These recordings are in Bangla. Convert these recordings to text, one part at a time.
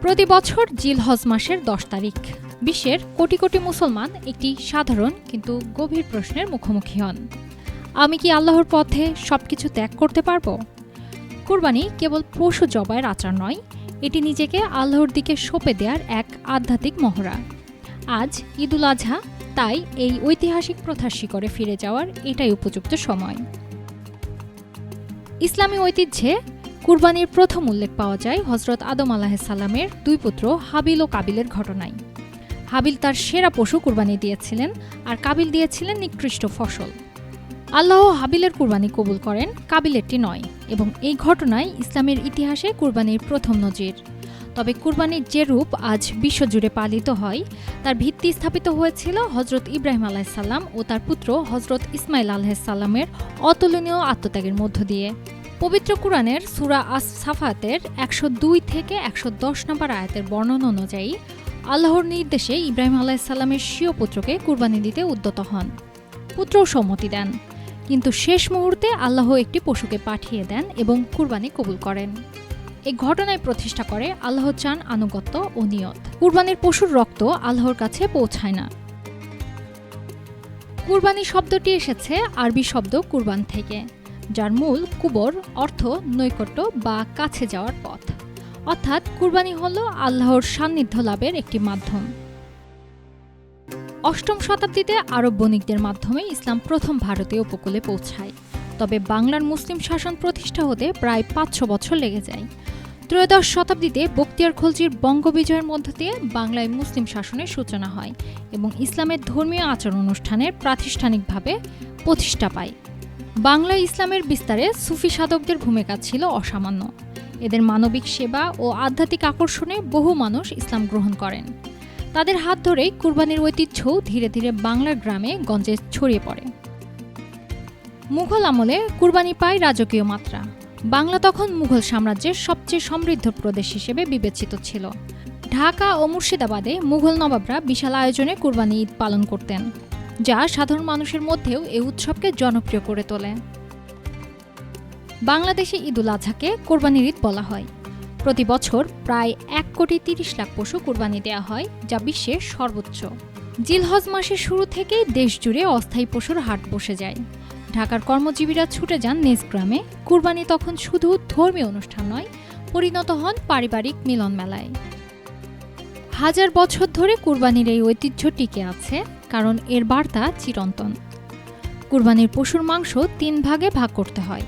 প্রতি বছর জিলহজ মাসের ১০ তারিখ বিশ্বের কোটি কোটি মুসলমান একটি সাধারণ কিন্তু গভীর প্রশ্নের মুখোমুখি হন। আমি কি আল্লাহর পথে সবকিছু ত্যাগ করতে পারবো? কুরবানি কেবল পশু জবাইয়ের আচার নয়, এটি নিজেকে আল্লাহর দিকে সঁপে দেওয়ার এক আধ্যাত্মিক মহড়া। আজ ঈদুল আজহা, তাই এই ঐতিহাসিক প্রথার শিকড়ে ফিরে যাওয়ার এটাই উপযুক্ত সময়। ইসলামী ঐতিহ্যে কুরবানির প্রথম উল্লেখ পাওয়া যায় হযরত আদম আলাইহিসসালামের দুই পুত্র হাবিল ও কাবিলের ঘটনায়। হাবিল তার সেরা পশু কুরবানি দিয়েছিলেন আর কাবিল দিয়েছিলেন নিকৃষ্ট ফসল। আল্লাহ হাবিলের কুরবানি কবুল করেন, কাবিলেরটি নয়, এবং এই ঘটনায় ইসলামের ইতিহাসে কুরবানির প্রথম নজির। তবে কুরবানির যে রূপ আজ বিশ্বজুড়ে পালিত হয় তার ভিত্তি স্থাপিত হয়েছিল হযরত ইব্রাহিম আলাইহিসসালাম ও তার পুত্র হযরত ইসমাইল আলাইহিসসালামের অতুলনীয় আত্মত্যাগের মধ্য দিয়ে। পবিত্র কুরআনের সূরা আস-সাফাতের ১০২ থেকে ১১০ নম্বর আয়াতের বর্ণনা অনুযায়ী আল্লাহর নির্দেশে ইব্রাহিম আলাইহিসসালামের স্বীয় পুত্রকে কুরবানি দিতে উদ্যত হন। পুত্রও সম্মতি দেন, কিন্তু শেষ মুহূর্তে আল্লাহ একটি পশুকে পাঠিয়ে দেন এবং কুরবানি কবুল করেন। এই ঘটনায় প্রতিষ্ঠা করে আল্লাহ চান আনুগত্য ও নিয়ত। কুরবানির পশুর রক্ত আল্লাহর কাছে পৌঁছায় না। কুরবানি শব্দটি এসেছে আরবি শব্দ কুরবান থেকে, যার মূল কুবর অর্থ নৈকট্য বা কাছে যাওয়ার পথ, অর্থাৎ কুরবানি হল আল্লাহর সান্নিধ্য লাভের একটি মাধ্যম। অষ্টম শতাব্দীতে আরব বণিকদের মাধ্যমে ইসলাম প্রথম ভারতীয় উপকূলে পৌঁছায়, তবে বাংলার মুসলিম শাসন প্রতিষ্ঠা হতে প্রায় ৫০০ বছর লেগে যায়। ত্রয়োদশ শতাব্দীতে বখতিয়ার খলজির বঙ্গবিজয়ের মধ্য দিয়ে বাংলায় মুসলিম শাসনের সূচনা হয় এবং ইসলামের ধর্মীয় আচার অনুষ্ঠানের প্রাতিষ্ঠানিকভাবে প্রতিষ্ঠা পায়। বাংলায় ইসলামের বিস্তারে সুফি সাধকদের ভূমিকা ছিল অসামান্য। এদের মানবিক সেবা ও আধ্যাত্মিক আকর্ষণে বহু মানুষ ইসলাম গ্রহণ করেন। তাদের হাত ধরেই কুরবানির ঐতিহ্যও ধীরে ধীরে বাংলার গ্রামে গঞ্জে ছড়িয়ে পড়ে। মুঘল আমলে কুরবানি পায় রাজকীয় মাত্রা। বাংলা তখন মুঘল সাম্রাজ্যের সবচেয়ে সমৃদ্ধ প্রদেশ হিসেবে বিবেচিত ছিল। ঢাকা ও মুর্শিদাবাদে মুঘল নবাবরা বিশাল আয়োজনে কুরবানি ঈদ পালন করতেন, যা সাধারণ মানুষের মধ্যেও এই উৎসবকে জনপ্রিয় করে তোলে। বাংলাদেশে ঈদুল আজহাকে কোরবানির ঈদ বলা হয়। প্রতি বছর প্রায় ১,৩০,০০,০০০ পশু কুরবানি দেওয়া হয়, যা বিশ্বের সর্বোচ্চ। জিলহজ মাসের শুরু থেকেই দেশ জুড়ে অস্থায়ী পশুর হাট বসে যায়। ঢাকার কর্মজীবীরা ছুটে যান নিজ গ্রামে। কুরবানি তখন শুধু ধর্মীয় অনুষ্ঠান নয়, পরিণত হন পারিবারিক মিলন মেলায়। হাজার বছর ধরে কুরবানির এই ঐতিহ্য টিকে আছে, কারণ এর বার্তা চিরন্তন। কুরবানির পশুর মাংস ৩ ভাগে ভাগ করতে হয়।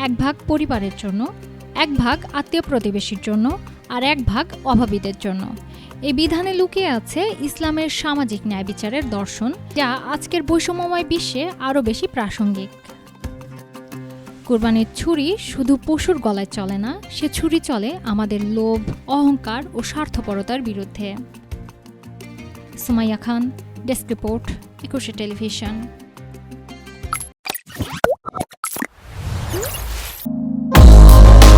১ ভাগ পরিবারের জন্য, ১ ভাগ আত্মীয় প্রতিবেশীর জন্য, আর ১ ভাগ অভাবীদের জন্য। এই বিধানে লুকিয়ে আছে ইসলামের সামাজিক ন্যায় বিচারের দর্শন, যা আজকের বৈষম্যময় বিশ্বে আরও বেশি প্রাসঙ্গিক। কুরবানির ছুরি শুধু পশুর গলায় চলে না, সে ছুরি চলে আমাদের লোভ, অহংকার ও স্বার্থপরতার বিরুদ্ধে। সুমাইয়া খান, ডেস্ক রিপোর্ট, একুশে টেলিভিশন।